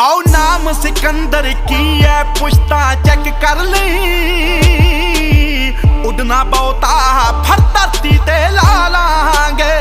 आओ नाम सिकंदर की है पुश्ता चेक कर ली, उड़ना बहुता फर धरती ते ला लांगे।